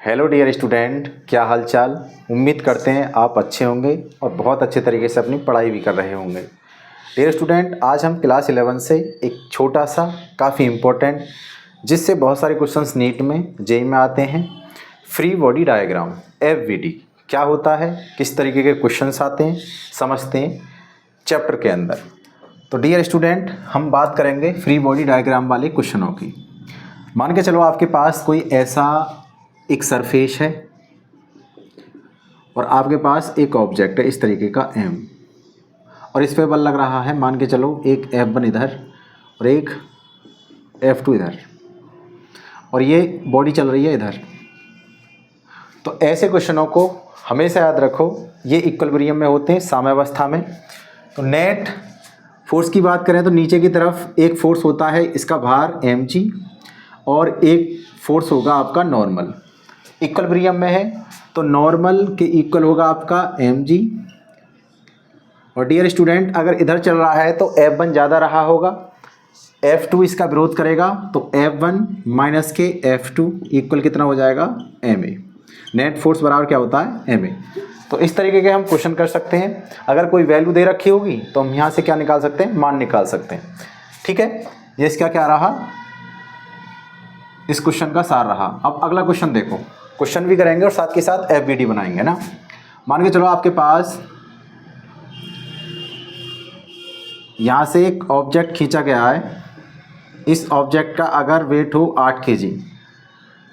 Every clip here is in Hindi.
हेलो डियर स्टूडेंट, क्या हाल चाल। उम्मीद करते हैं आप अच्छे होंगे और बहुत अच्छे तरीके से अपनी पढ़ाई भी कर रहे होंगे। डियर स्टूडेंट, आज हम क्लास 11 से एक छोटा सा काफ़ी इम्पोर्टेंट, जिससे बहुत सारे क्वेश्चंस नीट में जेई में आते हैं, फ्री बॉडी डायग्राम FBD क्या होता है, किस तरीके के क्वेश्चंस आते हैं, समझते हैं चैप्टर के अंदर। तो डियर स्टूडेंट, हम बात करेंगे फ्री बॉडी डायग्राम वाले क्वेश्चनों की। मान के चलो आपके पास कोई ऐसा एक सरफेस है और आपके पास एक ऑब्जेक्ट है इस तरीके का M, और इस पे बल लग रहा है, मान के चलो एक F1 इधर और एक F2 इधर, और ये बॉडी चल रही है इधर। तो ऐसे क्वेश्चनों को हमेशा याद रखो, ये इक्विलिब्रियम में होते हैं, साम्यावस्था में। तो नेट फोर्स की बात करें तो नीचे की तरफ एक फोर्स होता है, इसका भार mg, और एक फोर्स होगा आपका नॉर्मल। इक्विलिब्रियम में है तो नॉर्मल के इक्वल होगा आपका mg, और डियर स्टूडेंट अगर इधर चल रहा है तो F1 ज़्यादा रहा होगा, F2 इसका विरोध करेगा, तो F1 माइनस के F2 इक्वल कितना हो जाएगा ma। नेट फोर्स बराबर क्या होता है ma। तो इस तरीके के हम क्वेश्चन कर सकते हैं। अगर कोई वैल्यू दे रखी होगी तो हम यहाँ से क्या निकाल सकते हैं, मान निकाल सकते हैं। ठीक है, ये इसका क्या रहा, इस क्वेश्चन का सार रहा। अब अगला क्वेश्चन देखो, क्वेश्चन भी करेंगे और साथ के साथ FBD बनाएंगे ना। मान के चलो आपके पास यहाँ से एक ऑब्जेक्ट खींचा गया है, इस ऑब्जेक्ट का अगर वेट हो 8 kg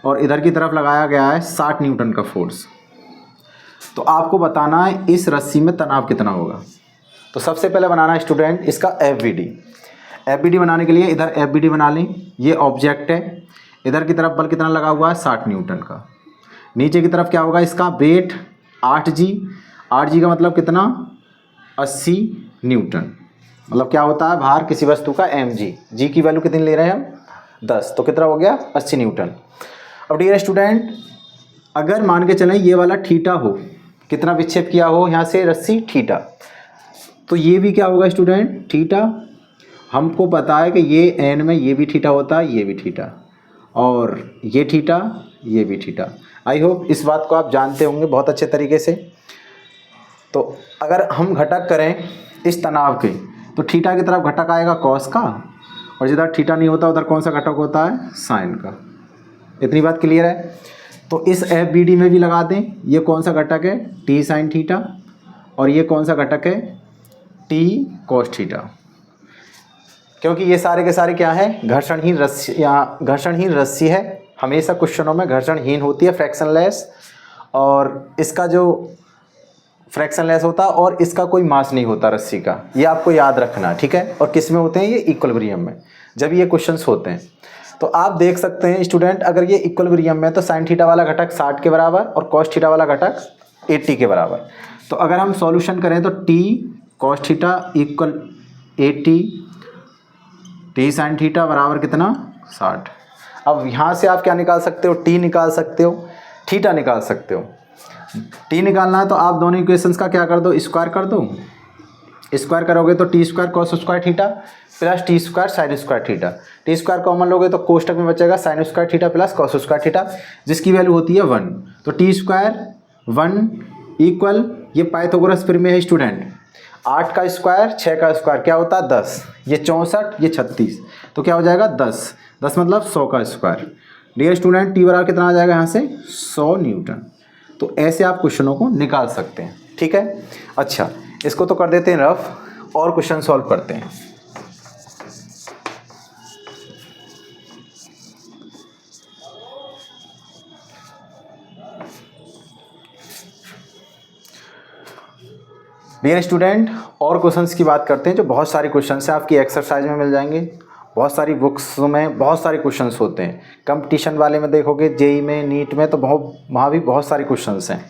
और इधर की तरफ लगाया गया है 60 न्यूटन का फोर्स, तो आपको बताना है इस रस्सी में तनाव कितना होगा। तो सबसे पहले बनाना है स्टूडेंट इसका FBD बनाने के लिए इधर FBD बना लें। ये ऑब्जेक्ट है, इधर की तरफ बल कितना लगा हुआ है 60 न्यूटन का, नीचे की तरफ क्या होगा इसका वेट 8g का मतलब कितना 80 न्यूटन, मतलब क्या होता है भार किसी वस्तु का mg, g की वैल्यू कितनी ले रहे हैं हम 10, तो कितना हो गया 80 न्यूटन। अब डियर स्टूडेंट अगर मान के चलें ये वाला थीटा हो, कितना विक्षेप किया हो यहाँ से रस्सी थीटा, तो ये भी क्या होगा स्टूडेंट थीटा। हमको पता है कि ये एन में ये भी थीटा होता है, ये भी थीटा, और ये थीटा, ये भी थीटा। आई होप इस बात को आप जानते होंगे बहुत अच्छे तरीके से। तो अगर हम घटक करें इस तनाव के, तो थीटा की तरफ घटक आएगा कॉस का, और जिधर थीटा नहीं होता उधर कौन सा घटक होता है साइन का। इतनी बात क्लियर है। तो इस FBD में भी लगा दें, ये कौन सा घटक है t साइन थीटा, और ये कौन सा घटक है t कॉस थीटा, क्योंकि ये सारे के सारे क्या है घर्षणहीन रस्सी, या घर्षणहीन रस्सी है। हमेशा क्वेश्चनों में घर्षणहीन होती है, फ्रैक्शनलेस, और इसका जो फ्रैक्शनलेस होता है और इसका कोई मास नहीं होता रस्सी का, ये आपको याद रखना है। ठीक है, और किस में होते हैं ये इक्विलिब्रियम में, जब ये क्वेश्चंस होते हैं। तो आप देख सकते हैं स्टूडेंट अगर ये इक्विलिब्रियम में तो साइन थीटा वाला घटक 60 के बराबर और कॉस थीटा वाला घटक 80 के बराबर। तो अगर हम सॉल्यूशन करें तो t cos theta equal 80, t sine theta बराबर कितना 60। अब यहाँ से आप क्या निकाल सकते हो, t निकाल सकते हो, थीटा निकाल सकते हो। t निकालना है तो आप दोनों इक्वेशंस का क्या कर दो, स्क्वायर कर दो। स्क्वायर करोगे तो t square cos square theta plus t square sine square theta, t square common लोगे तो कोष्टक में बचेगा sine square theta plus cos square theta, जिसकी वैल्यू होती है 1। तो t स्क्वायर 1 इक्वल, ये पाइथागोरस प्रमेय है स्टूडेंट, 8 का स्क्वायर 6 का स्क्वायर क्या होता है 10, ये 64, ये 36, तो क्या हो जाएगा 10 मतलब 100 का स्क्वायर। डियर स्टूडेंट t बराबर कितना आ जाएगा यहाँ से 100 न्यूटन। तो ऐसे आप क्वेश्चनों को निकाल सकते हैं। ठीक है, अच्छा इसको तो कर देते हैं रफ, और क्वेश्चन सॉल्व करते हैं। डियर स्टूडेंट और क्वेश्चंस की बात करते हैं, जो बहुत सारे क्वेश्चंस हैं आपकी एक्सरसाइज में मिल जाएंगे, बहुत सारी बुक्स में बहुत सारे क्वेश्चंस होते हैं। कंपटीशन वाले में देखोगे जेई में, नीट में, तो वहाँ भी बहुत सारे क्वेश्चंस हैं।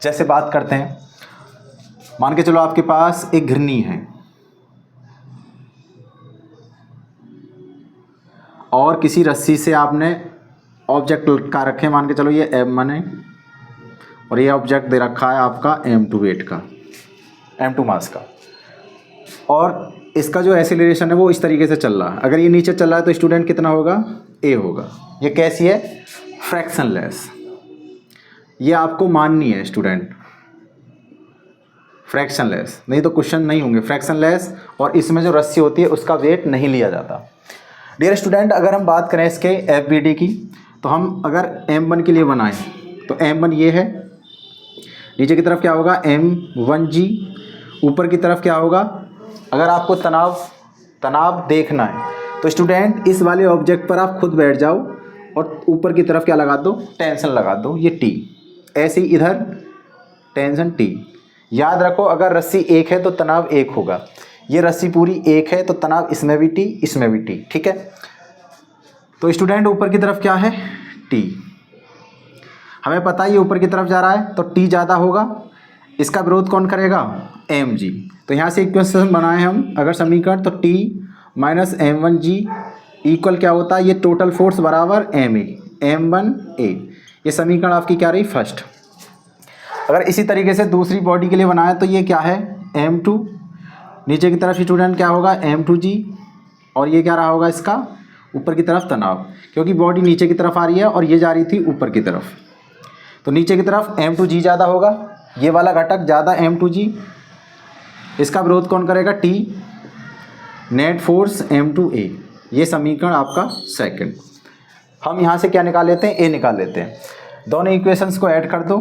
जैसे बात करते हैं, मान के चलो आपके पास एक घिरनी है और किसी रस्सी से आपने ऑब्जेक्ट लटका रखे, मान के चलो ये M1 है और ये ऑब्जेक्ट दे रखा है आपका M2 वेट का, M2 मास का, और इसका जो एक्सीलरेशन है वो इस तरीके से चल रहा है। अगर ये नीचे चल रहा है तो स्टूडेंट कितना होगा a होगा। ये कैसी है फ्रैक्शनलेस, ये आपको माननी है स्टूडेंट, फ्रैक्शनलेस, नहीं तो क्वेश्चन नहीं होंगे फ्रैक्शनलेस, और इसमें जो रस्सी होती है उसका वेट नहीं लिया जाता। डियर स्टूडेंट, अगर हम बात करें इसके FBD की, तो हम अगर M1 के लिए बनाएं तो M1 ये है, नीचे की तरफ क्या होगा M1G, ऊपर की तरफ क्या होगा, अगर आपको तनाव देखना है तो स्टूडेंट इस वाले ऑब्जेक्ट पर आप खुद बैठ जाओ और ऊपर की तरफ क्या लगा दो, टेंशन लगा दो, ये T, ऐसे ही इधर टेंशन T। याद रखो अगर रस्सी एक है तो तनाव एक होगा, ये रस्सी पूरी एक है तो तनाव इसमें भी T, इसमें भी T, ठीक है। तो स्टूडेंट ऊपर की तरफ क्या है T, हमें पता है ये ऊपर की तरफ जा रहा है तो T ज़्यादा होगा, इसका विरोध कौन करेगा, mg। तो यहाँ से इक्वेशन बनाए हम अगर समीकरण, तो T माइनस M1G इक्वल क्या होता है, ये टोटल फोर्स बराबर M1A। ये समीकरण आपकी क्या रही, फर्स्ट। अगर इसी तरीके से दूसरी बॉडी के लिए बनाए तो ये क्या है M2, नीचे की तरफ स्टूडेंट क्या होगा M2G, और ये क्या रहा होगा इसका ऊपर की तरफ तनाव, क्योंकि बॉडी नीचे की तरफ आ रही है और ये जा रही थी ऊपर की तरफ, तो नीचे की तरफ M2G ज़्यादा होगा, ये वाला घटक ज़्यादा M2G, इसका विरोध कौन करेगा T, नेट फोर्स M2A। ये समीकरण आपका सेकंड। हम यहाँ से क्या निकाल लेते हैं, A निकाल लेते हैं, दोनों इक्वेशंस को ऐड कर दो,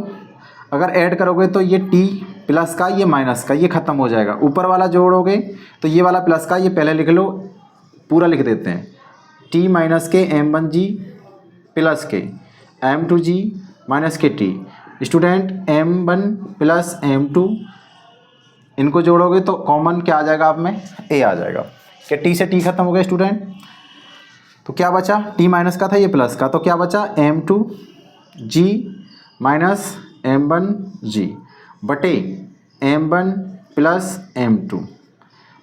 अगर ऐड करोगे तो ये T प्लस का ये माइनस का ये ख़त्म हो जाएगा, ऊपर वाला जोड़ोगे तो ये वाला प्लस का ये पहले लिख लो, पूरा लिख देते हैं, T माइनस के M1G प्लस के M2G माइनस के T। Student M1 plus M2 इनको जोड़ोगे तो कॉमन क्या आ जाएगा आप में, A आ जाएगा, कि T से T खत्म हो गया स्टूडेंट, तो क्या बचा, T माइनस का था ये प्लस का, तो क्या बचा M2G माइनस M1G बटे M1 प्लस M2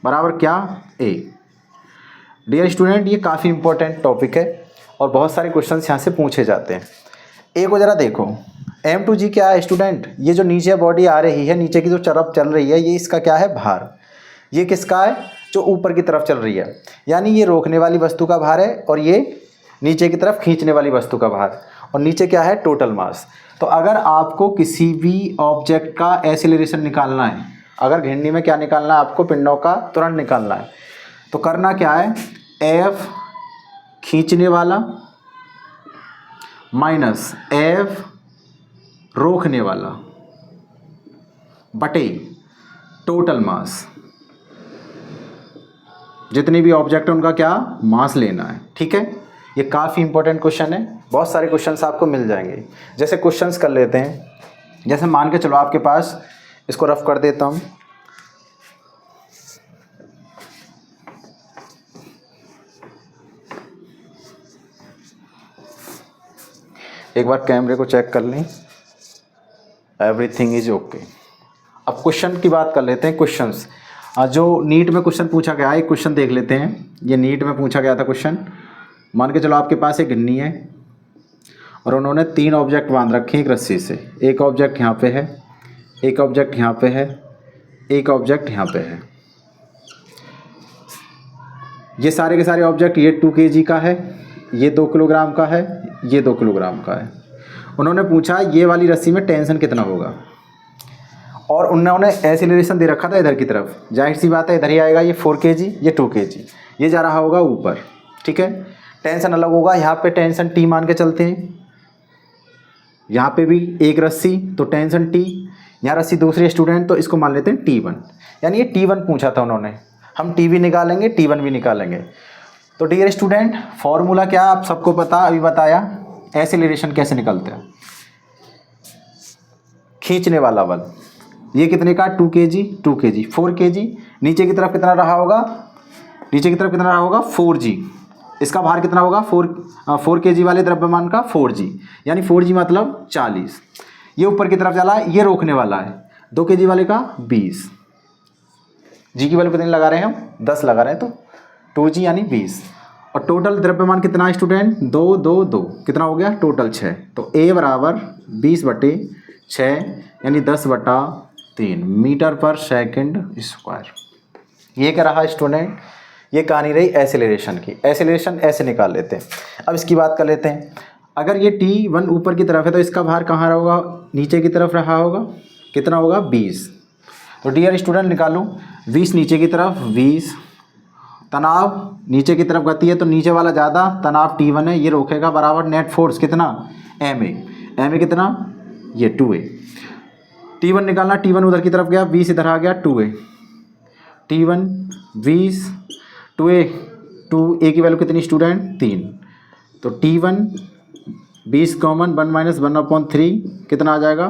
बराबर क्या, A। डियर स्टूडेंट, ये काफ़ी इंपॉर्टेंट टॉपिक है और बहुत सारे क्वेश्चंस यहाँ से पूछे जाते हैं। A को ज़रा देखो, M2G क्या है स्टूडेंट, ये जो नीचे बॉडी आ रही है, नीचे की जो तरफ चल रही है, ये इसका क्या है, भार। ये किसका है, जो ऊपर की तरफ चल रही है, यानी ये रोकने वाली वस्तु का भार है और ये नीचे की तरफ खींचने वाली वस्तु का भार, और नीचे क्या है, टोटल मास। तो अगर आपको किसी भी ऑब्जेक्ट का एक्सीलरेशन निकालना है, अगर घिरनी में क्या निकालना है आपको, पिंडों का त्वरण निकालना है, तो करना क्या है, F खींचने वाला माइनस F रोकने वाला बटे टोटल मास, जितने भी ऑब्जेक्ट है उनका क्या मास लेना है, ठीक है। ये काफ़ी इंपॉर्टेंट क्वेश्चन है, बहुत सारे क्वेश्चंस आपको मिल जाएंगे। जैसे क्वेश्चंस कर लेते हैं, जैसे मान के चलो आपके पास, इसको रफ कर देता हूँ, एक बार कैमरे को चेक कर लें, एवरीथिंग इज ओके। अब क्वेश्चन की बात कर लेते हैं। क्वेश्चंस जो नीट में क्वेश्चन पूछा गया है, एक क्वेश्चन देख लेते हैं। ये नीट में पूछा गया था क्वेश्चन, मान के चलो आपके पास एक गिन्नी है और उन्होंने 3 ऑब्जेक्ट बांध रखे हैं एक रस्सी से। एक ऑब्जेक्ट यहाँ पे है, एक ऑब्जेक्ट यहाँ पे है, एक ऑब्जेक्ट यहाँ पे है। ये सारे के सारे ऑब्जेक्ट, ये 2 kg का है, ये 2 किलोग्राम का है, ये 2 किलोग्राम का है। उन्होंने पूछा ये वाली रस्सी में टेंशन कितना होगा, और उन्होंने एक्सीलरेशन दे रखा था इधर की तरफ। जाहिर सी बात है इधर ही आएगा, ये 4 kg, ये 2 kg, ये जा रहा होगा ऊपर, ठीक है। टेंशन अलग होगा, यहाँ पे टेंशन T मान के चलते हैं, यहाँ पे भी एक रस्सी तो टेंशन T, यहाँ रस्सी दूसरी स्टूडेंट तो इसको मान लेते हैं T1, यानी ये T1 पूछा था उन्होंने। हम T भी निकालेंगे, T1 भी निकालेंगे। तो डियर स्टूडेंट, फॉर्मूला क्या आप सबको पता, अभी बताया, एक्सीलरेशन कैसे निकलते हैं, खींचने वाला बल, ये कितने का 2 kg, 2 kg, 4 kg, नीचे की तरफ कितना रहा होगा, नीचे की तरफ कितना रहा होगा 4g, इसका भार कितना होगा 4 kg वाले द्रव्यमान का 4g, यानी 4g मतलब 40। ये ऊपर की तरफ चला है, ये रोकने वाला है, 2 kg वाले का 20, जी की वैल्यू कितनी लगा रहे हैं हम, 10 लगा रहे हैं, तो 2g यानी 20। और टोटल द्रव्यमान कितना है स्टूडेंट, 2 2 2, कितना हो गया टोटल 6। तो A बराबर 20/6 यानी 10/3 मीटर पर सेकंड स्क्वायर। ये क्या रहा स्टूडेंट, ये कहानी रही एक्सीलरेशन की। एक्सीलरेशन ऐसे निकाल लेते हैं। अब इसकी बात कर लेते हैं। अगर ये T1 ऊपर की तरफ है तो इसका भार कहाँ होगा, नीचे की तरफ रहा होगा, कितना होगा 20। तो डियर स्टूडेंट निकालो 20 नीचे की तरफ 20, तनाव नीचे की तरफ गति है तो नीचे वाला ज़्यादा, तनाव T1 है ये रोकेगा, बराबर नेट फोर्स कितना MA कितना ये 2A। T1 निकालना, T1 उधर की तरफ गया, 20 इधर आ गया 2A, T1 20 2A, 2A की वैल्यू कितनी स्टूडेंट 3, तो T1 20 कॉमन 1 माइनस 1/3 कितना आ जाएगा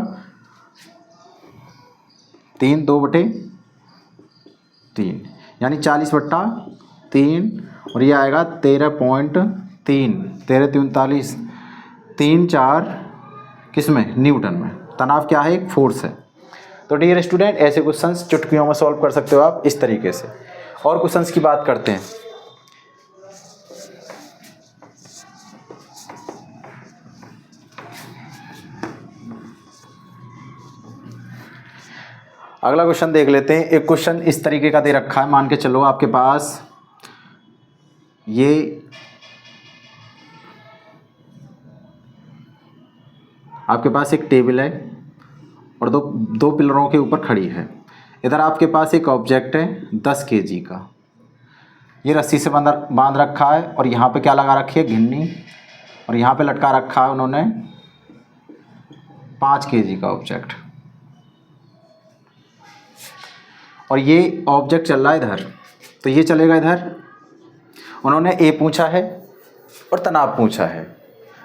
3 2/3 यानी 40/3 और ये आएगा 13.3 13 3 4 किस में न्यूटन में। तनाव क्या है एक फोर्स है। तो डियर स्टूडेंट ऐसे क्वेश्चंस चुटकियों में सॉल्व कर सकते हो आप इस तरीके से। और क्वेश्चंस की बात करते हैं। अगला क्वेश्चन देख लेते हैं। एक क्वेश्चन इस तरीके का दे रखा है, मान के चलो आपके पास ये आपके पास एक टेबल है और दो पिलरों के ऊपर खड़ी है। इधर आपके पास एक ऑब्जेक्ट है 10 kg का, ये रस्सी से बांध रखा है और यहाँ पे क्या लगा रखी है घिन्नी, और यहाँ पे लटका रखा है उन्होंने 5 kg का ऑब्जेक्ट, और ये ऑब्जेक्ट चल रहा है इधर, तो ये चलेगा इधर। उन्होंने ए पूछा है और तनाव पूछा है,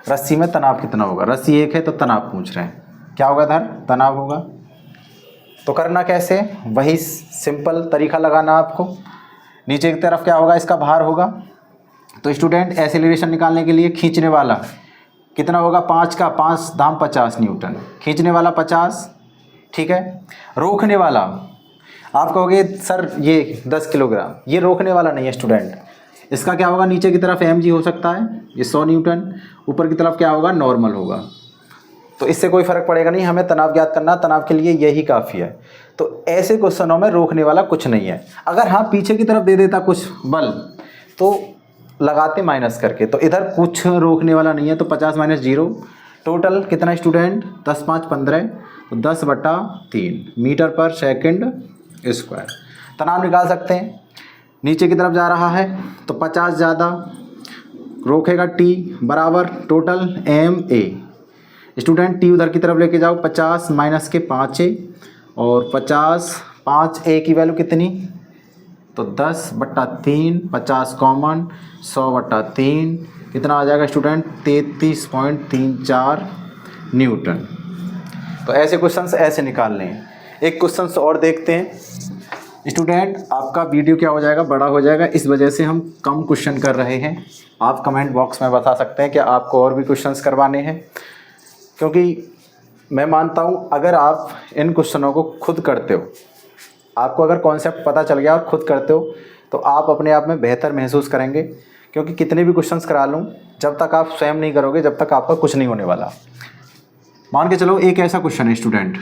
रस्सी में तनाव कितना होगा, रस्सी एक है तो तनाव पूछ रहे हैं, क्या होगा इधर तनाव होगा। तो करना कैसे, वही सिंपल तरीका लगाना आपको। नीचे की तरफ क्या होगा इसका भार होगा, तो स्टूडेंट एक्सेलरेशन निकालने के लिए खींचने वाला कितना होगा 5 का 5 दाम 50 न्यूटन, खींचने वाला 50, ठीक है। रोकने वाला आप कहोगे सर ये 10 किलोग्राम, ये रोकने वाला नहीं है स्टूडेंट, इसका क्या होगा नीचे की तरफ mg हो सकता है, ये 100 न्यूटन, ऊपर की तरफ क्या होगा नॉर्मल होगा। तो इससे कोई फ़र्क पड़ेगा नहीं, हमें तनाव ज्ञात करना, तनाव के लिए यही काफ़ी है। तो ऐसे क्वेश्चनों में रोकने वाला कुछ नहीं है। अगर हाँ पीछे की तरफ दे देता कुछ बल तो लगाते माइनस करके, तो इधर कुछ रोकने वाला नहीं है, तो 50 माइनस 0 टोटल कितना स्टूडेंट 10 5 15, तो 10/3 मीटर पर सेकंड स्क्वायर। तनाव निकाल सकते हैं, नीचे की तरफ जा रहा है तो 50 ज़्यादा रोकेगा T बराबर टोटल MA। स्टूडेंट T उधर की तरफ लेके जाओ, 50 माइनस के 5A और 50 5A की वैल्यू कितनी, तो 10/3 50 कॉमन 100/3 कितना आ जाएगा स्टूडेंट 33.34 न्यूटन। तो ऐसे क्वेश्चंस ऐसे निकालने हैं। एक क्वेश्चंस और देखते हैं स्टूडेंट। आपका वीडियो क्या हो जाएगा बड़ा हो जाएगा, इस वजह से हम कम क्वेश्चन कर रहे हैं। आप कमेंट बॉक्स में बता सकते हैं कि आपको और भी क्वेश्चंस करवाने हैं, क्योंकि मैं मानता हूँ अगर आप इन क्वेश्चनों को खुद करते हो, आपको अगर कॉन्सेप्ट पता चल गया और खुद करते हो तो आप अपने आप में बेहतर महसूस करेंगे। क्योंकि कितने भी क्वेश्चंस करा लूँ, जब तक आप स्वयं नहीं करोगे जब तक आपका कुछ नहीं होने वाला। मान के चलो एक ऐसा क्वेश्चन है स्टूडेंट,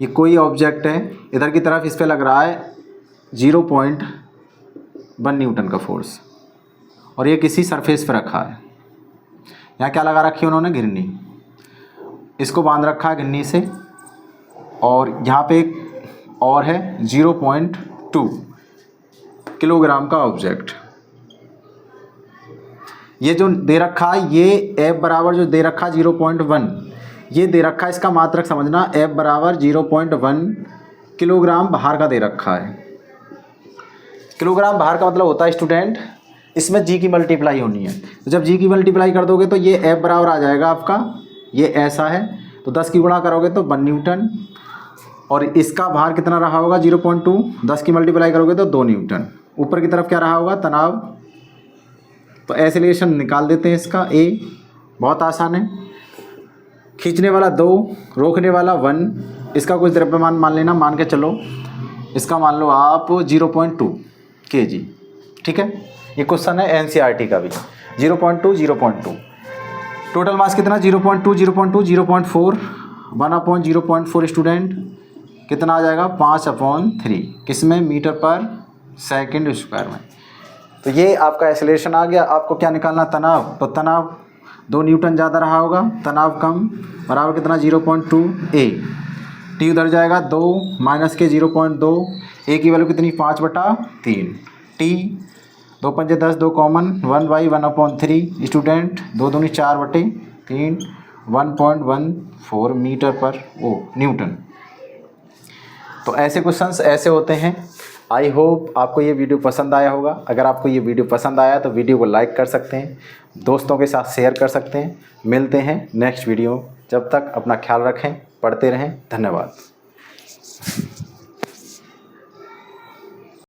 ये कोई ऑब्जेक्ट है, इधर की तरफ इस पे लग रहा है 0.1 न्यूटन का फोर्स, और ये किसी सरफेस पे रखा है। यहाँ क्या लगा रखी है उन्होंने घिरनी, इसको बांध रखा है घिरनी से, और यहाँ पे एक और है 0.2 किलोग्राम का ऑब्जेक्ट। ये जो दे रखा है ये F बराबर जो दे रखा है 0.1 ये दे रखा है, इसका मात्रक समझना, F बराबर 0.1 किलोग्राम भार का दे रखा है। किलोग्राम भार का मतलब होता है स्टूडेंट इसमें G की मल्टीप्लाई होनी है, तो जब G की मल्टीप्लाई कर दोगे तो ये F बराबर आ जाएगा आपका, ये ऐसा है तो 10 की गुणा करोगे तो 1 न्यूटन, और इसका भार कितना रहा होगा 0.2, 10 की मल्टीप्लाई करोगे तो 2 न्यूटन। ऊपर की तरफ क्या रहा होगा तनाव, तो एक्सेलरेशन निकाल देते हैं इसका A, बहुत आसान है। खींचने वाला 2, रोकने वाला 1, इसका कुछ द्रव्यमान मान लेना, मान के चलो इसका मान लो आप 0.2 kg, ठीक है। ये क्वेश्चन है NCERT का भी, 0.2 टोटल मास कितना 0.2 0.4 1/0.4 स्टूडेंट कितना आ जाएगा 5/3 किसमें मीटर पर सेकंड स्क्वायर में। तो ये आपका एक्सेलरेशन आ गया। आपको क्या निकालना तनाव, तो तनाव 2 न्यूटन ज़्यादा रहा होगा, तनाव कम, बराबर कितना 0.2 ए। टी उधर जाएगा 2 माइनस के 0.2, ए की वैल्यू कितनी 5/3। टी 2 पंजे 10, 2 कॉमन, 1/1/3। स्टूडेंट 2 दूनी 4/3, 1.14 मीटर पर न्यूटन। तो ऐसे क्वेश्चंस ऐसे होते हैं। आई होप आपको ये वीडियो पसंद आया होगा। अगर आपको ये वीडियो पसंद आया तो वीडियो को लाइक कर सकते हैं, दोस्तों के साथ शेयर कर सकते हैं। मिलते हैं नेक्स्ट वीडियो, जब तक अपना ख्याल रखें, पढ़ते रहें। धन्यवाद।